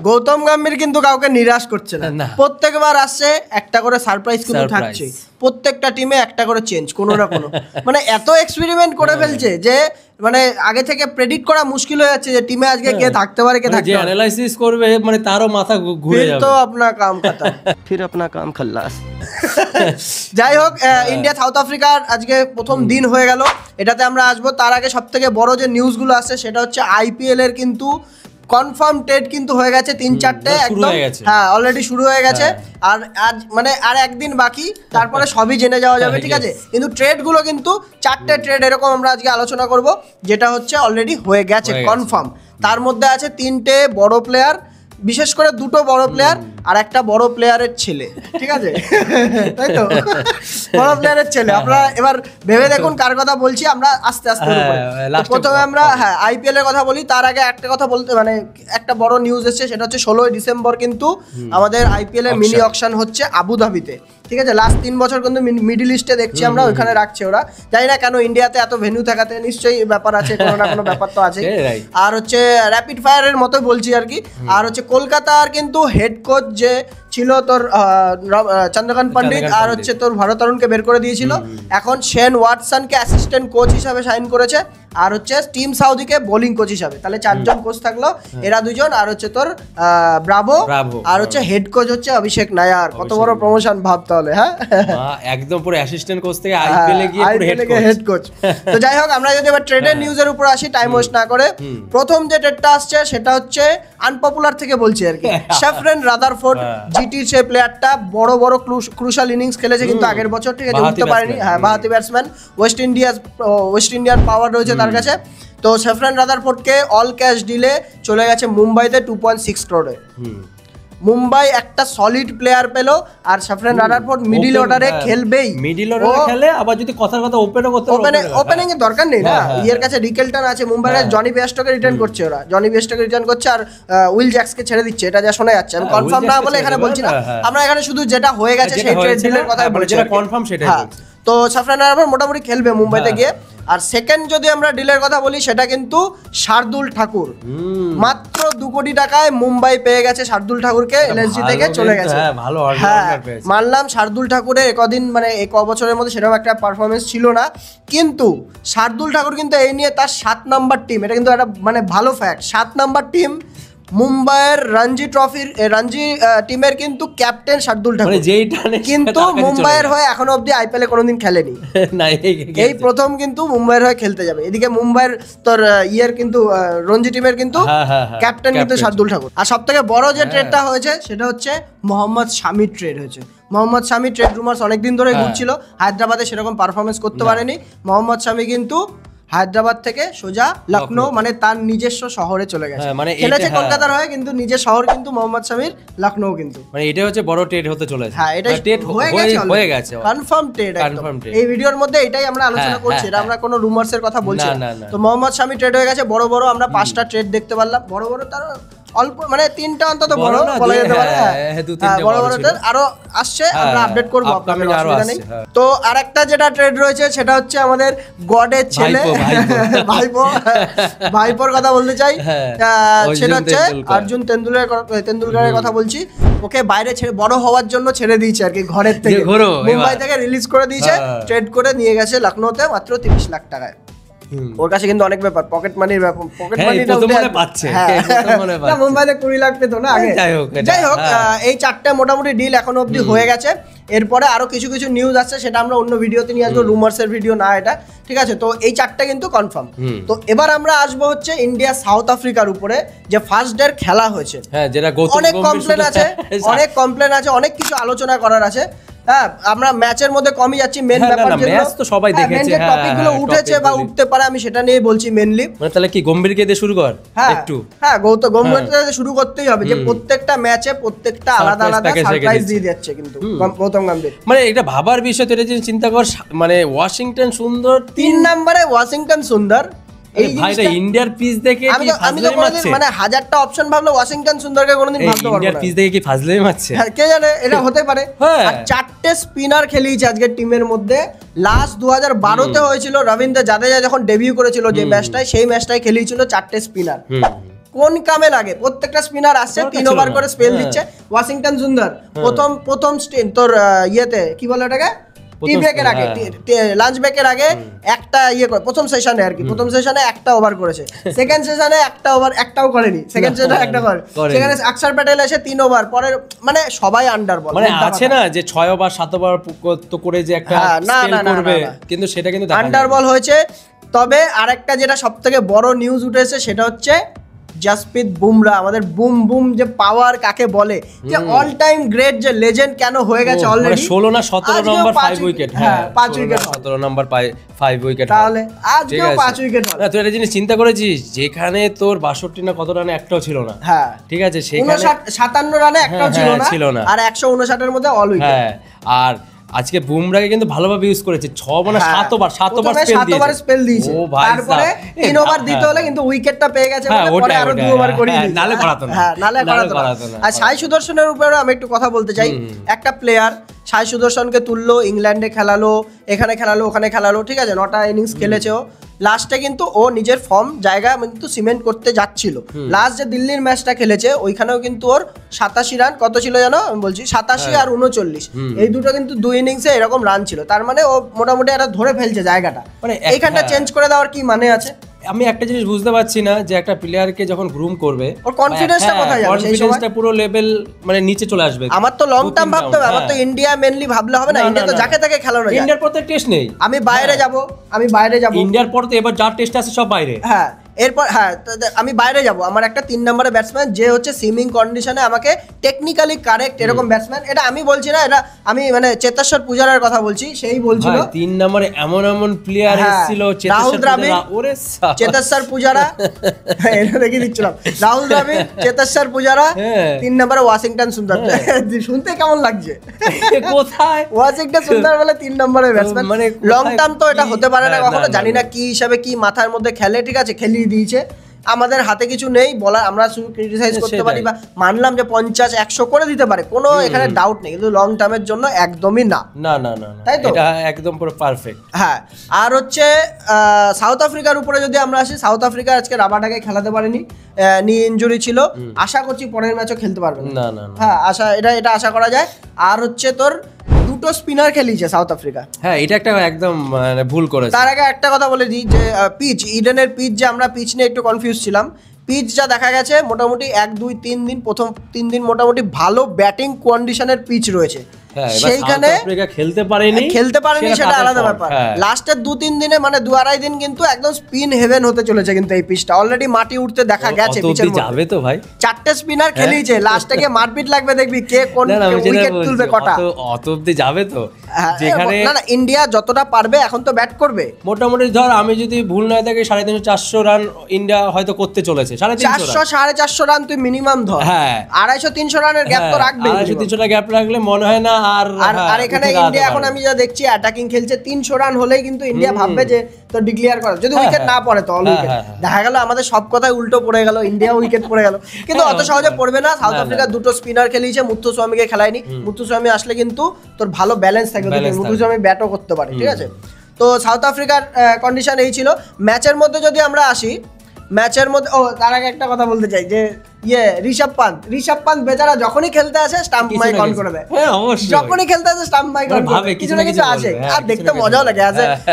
গৌতম গম্ভীর কিন্তু কাউকে নিরাশ করছে না, প্রত্যেকবার আসছে একটা করে সারপ্রাইজ কিন্তু থাকছে, প্রত্যেকটা টিমে একটা করে চেঞ্জ কোনো না কোনো, মানে এত এক্সপেরিমেন্ট করে ফেলছে যে মানে আগে থেকে প্রেডিক্ট করা মুশকিল হয়ে যাচ্ছে যে টিমে আজকে কে থাকতে পারে কে থাকতে পারে, অ্যানালাইসিস করবে মানে তারও মাথা ঘুরে যাবে, তো আপনার কাম খতম, ফির আপনা কাম খাল্লাস। যাই হোক, ইন্ডিয়া সাউথ আফ্রিকার আজকে প্রথম দিন হয়ে গেল, এটাতে আমরা আসবো। তার আগে সব থেকে বড় যে নিউজগুলো আসছে সেটা হচ্ছে আইপিএল এর কিন্তু কনফার্ম ট্রেড কিন্তু হয়ে গেছে 3-4টে একদম, হ্যাঁ অলরেডি শুরু হয়ে গেছে, আর আজ মানে আর একদিন বাকি, তারপরে সবই জেনে যাওয়া যাবে, ঠিক আছে। কিন্তু ট্রেডগুলো কিন্তু 4টে ট্রেড এরকম আমরা আজকে আলোচনা করব, যেটা হচ্ছে অলরেডি হয়ে গেছে কনফার্ম। তার মধ্যে আছে 3টে বড় প্লেয়ার, বিশেষ করে 2টো বড় প্লেয়ার আর একটা বড় প্লেয়ারের ছেলে, ঠিক আছে, তাই তো, বড় প্লেয়ারের ছেলে। আপনারা এবার ভেবে দেখুন কার কথা বলছি, আমরা আস্তে আস্তে প্রথমে আমরা আইপিএল এর কথা বলি। তার আগে একটা কথা বলতে, মানে একটা বড় নিউজ এসেছে, সেটা হচ্ছে 16ই ডিসেম্বর কিন্তু আমাদের আইপিএল এর মিনি অকশন হচ্ছে আবুধাবিতে, ঠিক আছে। লাস্ট 3 বছর কিন্তু মিডল ইস্টে দেখছি আমরা, ওইখানে রাখছে ওরা, জানি না কেন ইন্ডিয়াতে এত ভেন্যু থাকাতে নিশ্চয়ই ব্যাপার আছে, কোনো না কোনো ব্যাপার তো আছে। আর হচ্ছে র্যাপিড ফায়ারের মতো বলছি আর কি। আর হচ্ছে কলকাতার কিন্তু হেড কোচ যে ছিল তোর চন্দ্রকান্ত পণ্ডিত, আর হচ্ছে তোর ভারতরুণকে বের করে দিয়েছিল, এখন শেন ওয়াটসনকে অ্যাসিস্ট্যান্ট কোচ হিসাবে সাইন করেছে, আর হচ্ছে টিম সাউদিকে বোলিং কোচ হিসাবে, তাহলে 4জন কোচ থাকলো, এরা 2জন, আর হচ্ছে তোর ব্রাভো, আর হচ্ছে হেড কোচ হচ্ছে অভিষেক নায়ার। কত বড় প্রমোশন ভাব তাহলে, হ্যাঁ একদম পুরো অ্যাসিস্ট্যান্ট কোচ থেকে আইপিএল এ গিয়ে পুরো হেড কোচ। তো যাই হোক, আমরা যদি এবার ট্রেডের নিউজের উপর আসি, টাইম ওয়েস্ট না করে, প্রথম যে ট্রেডটা আসছে সেটা হচ্ছে আনপপুলার থেকে বলছি আর কি, শেফরেন রাদারফোর্ড, জিটির সেই প্লেয়ারটা বড় বড় ক্রুশাল ইনিংস খেলেছে কিন্তু আগের বছর, ঠিক আছে, উঠতে পারেনি, হ্যাঁ বাহাতি ব্যাটসম্যান, ওয়েস্ট ইন্ডিয়ার পাওয়ার রয়েছে তার কাছে। তো শেফরেন রাদারফোর্ডকে অল ক্যাশ ডিলে চলে গেছে মুম্বাইতে 2.6 করোড়ে। মুম্বাই একটা সলিড প্লেয়ার পেলো, আর শেফরেন রাদারফোর্ড মিডল অর্ডারে খেলবেই, মিডল অর্ডারে খেলে, আবার যদি কথার কথা ওপেনও করতে পারে, ওপেনিং এর দরকার নেই না, ইয়ের কাছে রিকেলটন আছে, মুম্বাইয়ের জনি বেস্টকে রিটার্ন করছে ওরা, জনি বেস্টকে রিটার্ন করছে, আর উইল জ্যাক্সকে ছেড়ে দিচ্ছে, এটা যা শোনা যাচ্ছে, আমি কনফার্ম না বলে এখানে বলছি না, আমরা এখানে শুধু যেটা হয়ে গেছে সেই ট্রেড ডিলের কথাই বলছি, যেটা কনফার্ম সেটাই বলছি। তো শেফরেন রাদারফোর্ড মোটামুটি খেলবে মুম্বাইতে গিয়ে। আর সেকেন্ড যদি আমরা ডিলের কথা বলি, সেটা কিন্তু শার্দুল ঠাকুর, মাত্র 2 কোটি টাকায় মুম্বাই পেয়ে গেছে শার্দুল ঠাকুরকে, এলএসজি থেকে চলে গেছে। হ্যাঁ মানলাম শার্দুল ঠাকুরের একদিন মানে এক বছরের মধ্যে সেরকম একটা পারফরমেন্স ছিল না, কিন্তু শার্দুল ঠাকুর কিন্তু এই নিয়ে তার 7 নাম্বার টিম, এটা কিন্তু একটা মানে ভালো ফ্যাক্ট, 7 নাম্বার টিম মুম্বাইয়ের রঞ্জি ট্রফির রঞ্জি টিমের কিন্তু ক্যাপ্টেন শার্দুল ঠাকুর, কিন্তু মুম্বাইয়ের হয়ে এখনো অব্দি আইপিএল এ কোনোদিন খেলেনি, এই প্রথম কিন্তু মুম্বাইয়ের হয়ে খেলতে যাবে। এদিকে মুম্বাইয়ের তোর ইয়ের কিন্তু রঞ্জি টিমের কিন্তু ক্যাপ্টেন কিন্তু শার্দুল ঠাকুর। আর সব থেকে বড় যে ট্রেডটা হয়েছে সেটা হচ্ছে মোহাম্মদ শামির ট্রেড হয়েছে। মোহাম্মদ শামি ট্রেড রুমার্স অনেকদিন ধরে ঘুরছিল, হায়দ্রাবাদে সেরকম পারফরমেন্স করতে পারেনি। মোহাম্মদ শামি কিন্তু হায়দ্রাবাদ থেকে সোজা লখনৌ, মানে তার নিজস্ব শহরে চলে গেছে, মানে খেলেছে কলকাতার হয়ে, কিন্তু নিজের শহর কিন্তু মোহাম্মদ শামির লখনৌ, কিন্তু মানে এটা হচ্ছে বড় ট্রেড হতে চলেছে। হ্যাঁ এটা ট্রেড হয়ে গেছে, কনফার্ম ট্রেড, এই ভিডিওর মধ্যে এটাই আমরা আলোচনা করছি, এটা আমরা কোনো রুমার্স এর কথা বলছি না। তো মোহাম্মদ শামি ট্রেড হয়ে গেছে, বড় বড় আমরা 5টা ট্রেড দেখতে পারলাম, বড় বড় তার অল্প মানে 3টা অন্তত বড় বলা যেতে পারে, বড় বড় আরো আসছে, আমরা আপডেট করবো, আপনাদের অসুবিধা নেই। তো আরেকটা যেটা ট্রেড রয়েছে সেটা হচ্ছে আমাদের গডের ছেলে ভাইপোর কথা বলতে চাই, সেটা হচ্ছে অর্জুন তেন্ডুলকারের কথা বলছি। ওকে বাইরে ছেড়ে বড় হওয়ার জন্য ছেড়ে দিয়েছে আর কি, ঘরের থেকে মুম্বাই থেকে রিলিজ করে দিয়েছে, ট্রেড করে নিয়ে গেছে লখনৌতে মাত্র 30 লাখ টাকায়। ওর কাছে কিন্তু অনেক ব্যাপার, পকেট মানির ব্যাপার, পকেট মানিটা পাচ্ছে, মুম্বাইতে 20 লাখ পেতো না আগে। যাই হোক, এই 4টে মোটামুটি ডিল এখনো অব্দি হয়ে গেছে। এরপরে আরো কিছু কিছু নিউজ আসছে, সেটা আমরা অন্য ভিডিওতে নিয়ে আসবো, রুমার্সের ভিডিও না এটা, ঠিক আছে। তো এই 4টে কিন্তু কনফার্ম। তো এবার আমরা আসবো হচ্ছে ইন্ডিয়া সাউথ আফ্রিকার উপরে, যে ফার্স্ট ডে খেলা হয়েছে, অনেক কমপ্লেন আছে, অনেক কিছু আলোচনা করার আছে। হ্যাঁ আমরা ম্যাচের মধ্যে কমই যাচ্ছি, মেন ব্যাপার ম্যাচ তো সবাই দেখেছে, টপিকগুলো উঠেছে বা উঠতে পারে, আমি সেটা নিয়ে বলছি মেইনলি। মানে তাহলে কি গম্ভীরকে দিয়ে শুরু কর একটু, হ্যাঁ গম্ভীরকে দিয়ে শুরু করতেই হবে, যে প্রত্যেকটা ম্যাচে প্রত্যেকটা আলাদা আলাদা সারপ্রাইজ দিয়ে যাচ্ছে কিন্তু গৌতম গম্ভীর। মানে এটা ভাবার বিষয়, তো এটা চিন্তা কর, মানে ওয়াশিংটন সুন্দর 3 নম্বরে, ওয়াশিংটন সুন্দর, এই ভাইটা ইন্ডিয়ার পিচ দেখে কি ফাজলাই মারছে, মানে হাজারটা অপশন ভাবলে ওয়াশিংটন সুন্দরকে কোনোদিন ভাবতে পারবো না, ইন্ডিয়ার পিচ দেখে কি ফাজলাই মারছে, কে জানে, এটা হতে পারে। আর 4টে স্পিনার খেলিয়েছে আজকের টিমের মধ্যে, লাস্ট 2012-তে হয়েছিল রবীন্দ্র জাদেজা যখন ডেবিউ করেছিল যে ম্যাচটায়, সেই ম্যাচটায় খেলিয়েছিল 4টে স্পিনার, কোন কামে লাগে, প্রত্যেকটা স্পিনার আসছে 3 ওভার করে স্পেল দিচ্ছে। ওয়াশিংটন সুন্দর প্রথম তোর ইয়েতে কি বলে ওটাকে, টি ব্রেকের আগে, লাঞ্চ ব্রেকের আগে একটা প্রথম সেশনে আর কি, প্রথম সেশনে একটা ওভার করেছে, সেকেন্ড সেশনে একটা ওভার একটাও করেনি, সেকেন্ড সেশনে একটা করে, সেখানে অক্ষর প্যাটেল এসে 3 ওভার পরে, মানে সবাই আন্ডার বল, মানে আছে না যে 6 ওভার 7 ওভার তো করে যে একটা স্পেল করবে, কিন্তু সেটা কিন্তু আন্ডার বল হয়েছে। তবে আরেকটা যেটা সবথেকে বড় নিউজ উঠেছে সেটা হচ্ছে জাসপ্রীত বুমরা, আমাদের বুম বুম যে পাওয়ার কাকে বলে, যে অল টাইম গ্রেট, যে লেজেন্ড কেন হয়ে গেছে অলরেডি, 16 না 17 নম্বর 5 উইকেট, হ্যাঁ 5 উইকেট, 17 নম্বর 5 উইকেট, তাহলে আজকেও 5 উইকেট হলো। না তুই একটা জিনিস চিন্তা করেছিস, যেখানে তোর 62 না কত রানে একটাও ছিল না, হ্যাঁ ঠিক আছে, সেখানে 57 রানে একটাও ছিল না, আর 159 এর মধ্যে অল উইকেট। হ্যাঁ, আর আজকে বুমরাকে কিন্তু ভালোভাবে ইউজ করেছে, 6 মানে 7 ওভার স্পেল দিয়েছে, তারপরে 3 ওভার দিতে হলে কিন্তু উইকেটটা পেয়ে গেছে, মানে পরে আরো 2 ওভার করে দিয়েছে, নালে করাতো না, হ্যাঁ নালে করাতো না। আর সাই সুদর্শনের উপরে আমি একটু কথা বলতে চাই। একটা প্লেয়ার সাই সুদর্শনকে তুললো, ইংল্যান্ডে খেলালো, এখানে খেলালো, ওখানে খেলালো, ঠিক আছে, 9টা ইনিংস খেলেছে ও, লাস্টে কিন্তু ও নিজের ফর্ম জায়গা কিন্তু সিমেন্ট করতে যাচ্ছিল। লাস্ট যে দিল্লির ম্যাচটা খেলেছে ওইখানেও কিন্তু ওর 87 রান কত ছিল জানো, আমি বলছি 87 আর 39, এই দুটো কিন্তু 2 ইনিংসে এরকম রান ছিল, তার মানে ও মোটামুটি একটা ধরে ফেলছে জায়গাটা, মানে এইখানটা চেঞ্জ করে দেওয়ার কি মানে আছে? আমি একটা জিনিস বুঝতে পারছি না, যে একটা প্লেয়ারকে যখন গ্রুম করবে ওর কনফিডেন্সটা কোথায় যাবে, কনফিডেন্সটা পুরো লেভেল মানে নিচে চলে আসবে। আমার তো লং টার্ম ভাবতে হবে, আমার তো ইন্ডিয়া মেইনলি ভাবলে হবে না, ইন্ডিয়া তো যাকে তাকে খেলানো যায়, ইন্ডিয়ার পর তো টেস্ট নেই, আমি বাইরে যাব ইন্ডিয়ার পর তো এবার যা টেস্ট আছে সব বাইরে, হ্যাঁ এরপর হ্যাঁ আমি বাইরে যাব, আমার একটা 3 নম্বরের ব্যাটসম্যান যে হচ্ছে সুইমিং কন্ডিশনে আমাকে টেকনিক্যালি কারেক্ট এরকম ব্যাটসম্যান, এটা আমি বলছি না, এটা আমি মানে চেতেশ্বর পূজারার কথা বলছি, সেই বলছিল 3 নম্বরে এমন প্লেয়ার এসেছিল, রাহুল দ্রাবিড়, ওরে চেতেশ্বর পূজারা, এটা দেখে দিচ্ছিলাম, রাহুল দ্রাবিড়, চেতেশ্বর পূজারা, 3 নম্বরে ওয়াশিংটন সুন্দর, শুনতে কেমন লাগছে, কোথায় ওয়াশিংটন সুন্দর বলে 3 নম্বরের ব্যাটসম্যান, মানে লং টার্ম তো এটা হতে পারে না কখনো, জানি না কি হিসাবে কি মাথার মধ্যে খেলে, ঠিক আছে, খেলিয়ে দিয়েছে, আমাদের হাতে কিছু নেই বলা, আমরা শুধু ক্রিটিসাইজ করতে পারি বা মানলাম যে 50-100 করে দিতে পারে, কোনো এখানে ডাউট নেই, কিন্তু লং টার্মের জন্য একদমই না, তাই তো, এটা একদম পুরো পারফেক্ট। হ্যাঁ, আর হচ্ছে সাউথ আফ্রিকার উপরে যদি আমরা আসি, সাউথ আফ্রিকা আজকে রাবাডাকে খেলাতে পারেনি, নি ইনজুরি ছিল, আশা করছি পরের ম্যাচও খেলতে পারবে না, হ্যাঁ এটা আশা করা যায়। আর হচ্ছে তোর 2টো স্পিনার খেলিয়েছে সাউথ আফ্রিকা, হ্যাঁ এটা একটা একদম মানে ভুল করেছে। তার আগে একটা কথা বলে দিই যে পিচ, ইডেনের পিচ, যে আমরা পিচ নিয়ে একটু কনফিউজ ছিলাম, পিচ যা দেখা গেছে মোটামুটি 1-2-3 দিন, প্রথম 3 দিন মোটামুটি ভালো ব্যাটিং কন্ডিশনের পিচ রয়েছে, সেইখানে খেলতে পারেনি সেটা আলাদা ব্যাপার, লাস্টের 2-3 দিনে মানে 2-2.5 দিন কিন্তু একদম স্পিন হেভেন হতে চলেছে, কিন্তু এই পিচটা অলরেডি মাটি উঠতে দেখা গেছে, পিচের মধ্যে যাবে তো ভাই, 4টে স্পিনার খেলিয়েছে, লাস্টে গিয়ে মারপিট লাগবে, দেখবি কে কোন উইকেট তুলবে কটা, অত অবধি যাবে তো, যেখানে না ইন্ডিয়া যতটা পারবে এখন তো ব্যাট করবে, মোটামুটি ধর আমি যদি ভুল না থাকি 350-400 রান ইন্ডিয়া হয়তো করতে চলেছে, 400-450 রান তুই মিনিমাম ধর, হ্যাঁ 250-300 রানের গ্যাপ তো রাখবে, 250-300 গ্যাপ রাখলে মনে হয় না। আর এখানে ইন্ডিয়া এখন আমি যা দেখছি অ্যাটাকিং খেলছে, 300 রান হলেই কিন্তু ইন্ডিয়া ভাববে যে তো ডিক্লেয়ার করা, যদি উইকেট না পড়ে তো অল উইকেট, দেখা গেল আমাদের সব কথাই উল্টো পড়ে গেল, ইন্ডিয়া উইকেট পড়ে গেল, কিন্তু অত সহজে পড়বে না। সাউথ আফ্রিকা 2টো স্পিনার খেলিয়েছে, মুত্তুস্বামীকে খেলায়নি, মুত্তুস্বামী আসলে কিন্তু তোর ভালো ব্যালেন্স থাকবে, মুত্তুস্বামী ব্যাটও করতে পারে, ঠিক আছে। তো সাউথ আফ্রিকার কন্ডিশন এই ছিল। ম্যাচের মধ্যে যদি আমরা আসি, ম্যাচের মধ্যে তার আগে একটা কথা বলতে চাই যে ঋষভ পান্ত বেচারা যখনই খেলতে আসে স্টাম্প মাইক অন করে দেয়, যখনই খেলতে আসে স্টাম্প মাইক অন করে, কিছু না কিছু আছে, আর দেখতে মজাও লাগে,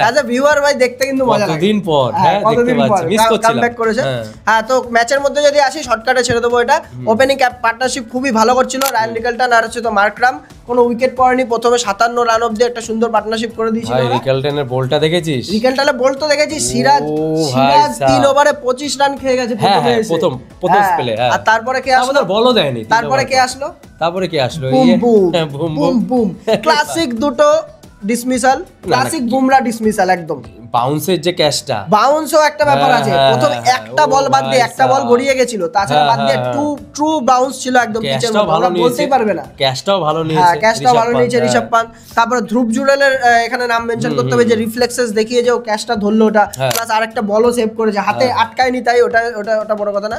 অ্যাজ এ ভিউয়ার ভাই দেখতে কিন্তু মজা লাগে, কতদিন পর কামব্যাক করেছে। হ্যাঁ, তো ম্যাচের মধ্যে যদি আসি, শর্টকাটে ছেড়ে দেবো এটা, ওপেনিং পার্টনারশিপ খুবই ভালো করছিল রায়ান রিকেলটন আর হচ্ছে তো মার্করাম, কোনো উইকেট পড়েনি, প্রথমে 57 রান অবধি একটা সুন্দর পার্টনারশিপ করে দিয়েছিল। রিকেলটনের বলটা দেখেছিস? রিকেলটনের বল তো দেখেছি, সিরাজ 3 ওভারে 25 রান খেয়ে গেছে প্রথম স্পেলে, আর তারপরে কে আসলো, বলও দেয়নি, তারপরে কে আসলো, বুম বুম ক্লাসিক দুটো ডিসমিসাল, ক্লাসিক বুমরা ডিসমিসাল, একদম বাউন্সের যে ক্যাচটা, বাউন্সও একটা ব্যাপার আছে, প্রথম একটা বল বাদ দিয়ে, একটা বল গড়িয়ে গেছিল, তাছাড়া বাদ দিয়ে ট্রু বাউন্স ছিল একদম পিচের মধ্যে, আমরা বলতেই পারবে না, ক্যাচটাও ভালো নিয়েছে, হ্যাঁ ক্যাচটাও ভালো নিয়েছে ঋষভ পান্ত। তারপরে ধ্রুব জুড়েলের এখানে নাম মেনশন করতে হবে, যে রিফ্লেক্সেস দেখিয়ে যে ও ক্যাচটা ধরলো, ওটা প্লাস আরেকটা বলও সেভ করেছে, হাতে আটকায়নি, তাই ওটা বড় কথা না।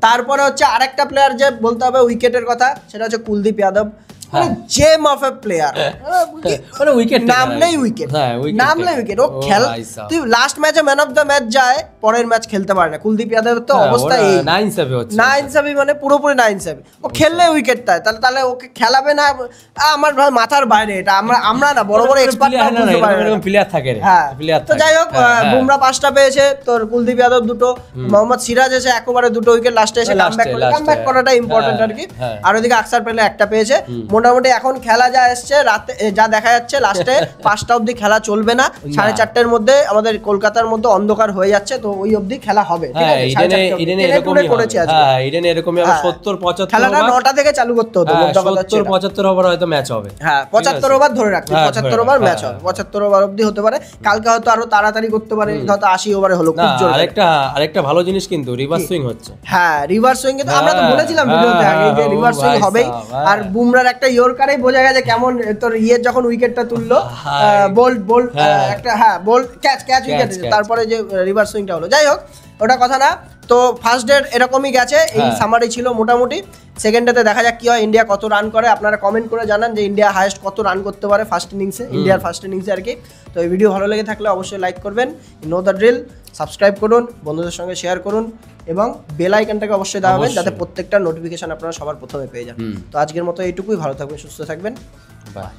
তারপরে হচ্ছে আরেকটা প্লেয়ার যে বলতে হবে উইকেটের কথা, সেটা হচ্ছে কুলদীপ যাদব। মানে জেম অফ এ প্লেয়ার, মানে উইকেট নামলেই উইকেট, নামলেই উইকেট। ও খেলা, তুই লাস্ট ম্যাচে ম্যান অফ দ্য ম্যাচ যায়, পরের ম্যাচ খেলতে পারে না। কুলদীপ যাদবের তো অবস্থা এই, না ইনসাফি মানে পুরোপুরি না ইনসাফি। ও খেললে উইকেট পায়, তাহলে ওকে খেলাবে না? আমার মাথার বাইরে এটা। আমরা না বড় বড় এক্সপার্ট প্লেয়ার থাকে। হ্যাঁ, তো যাই হোক, বুমরা 5টা পেয়েছে, তোর কুলদীপ যাদব 2টো, মোহাম্মদ সিরাজ এসে একেবারে 2টো উইকেট লাস্টে এসে কামব্যাক করাটা ইম্পর্টেন্ট আর কি। আর ওদিকে আকসার পেলে 1টা পেয়েছে। মোটামুটি এখন খেলা যা এসছে, রাতে যা দেখা যাচ্ছে লাস্টে 5টা অবধি খেলা চলবে না, 4:30-র মধ্যে আমাদের কলকাতার মধ্যে অন্ধকার হয়ে যাচ্ছে, তো ওই অবধি খেলা হবে। ঠিক আছে, ইডেনে এরকমই করেছে আজকে। হ্যাঁ, ইডেনে এরকমই হবে। 70-75 খেলাটা 9টা থেকে চালু করতে হতো। 70-75 ওভার হয়তো ম্যাচ হবে। হ্যাঁ, 75 ওভার ধরে রাখতে, 75 ওভার ম্যাচ হবে, 75 ওভার অবধি হতে পারে। কালকে হয়তো আরো তাড়াতাড়ি করতে পারে, হয়তো 80 ওভারে হলো, খুব জোর। আরেকটা ভালো জিনিস কিন্তু রিভার্স সুইং হচ্ছে। হ্যাঁ, রিভার্স সুইং কিন্তু আমরা তো বলেছিলাম ভিডিওতে আগে যে রিভার্স সুইং হবেই। আর বুমরার একটা ইয়র্কারেই বোঝা গেছে কেমন, তোর যখন উইকেটটা তুললো, বোল্ড একটা, হ্যাঁ বোল্ড ক্যাচ উইকেট, তারপরে যে রিভার্স সুইংটা হলো। যাই হোক, ওটা কথা না। তো ফার্স্ট ডে এরকমই গেছে, এই সামারি ছিল মোটামুটি। সেকেন্ড ডেতে দেখা যাক কি হয়, ইন্ডিয়া কত রান করে। আপনারা কমেন্ট করে জানান যে ইন্ডিয়া হাইয়েস্ট কত রান করতে পারে ফার্স্ট ইনিংসে, ইন্ডিয়ার ফার্স্ট ইনিংসে আর কি। তো এই ভিডিও ভালো লেগে থাকলে অবশ্যই লাইক করবেন, নো দ্য ড্রিল, সাবস্ক্রাইব করুন, বন্ধুদের সঙ্গে শেয়ার করুন এবং বেল আইকনটাকে অবশ্যই দাবাবেন, যাতে প্রত্যেকটা নোটিফিকেশন আপনারা সবার প্রথমে পেয়ে যান। তো আজকের মতো এইটুকুই, ভালো থাকবেন, সুস্থ থাকবেন, বাই।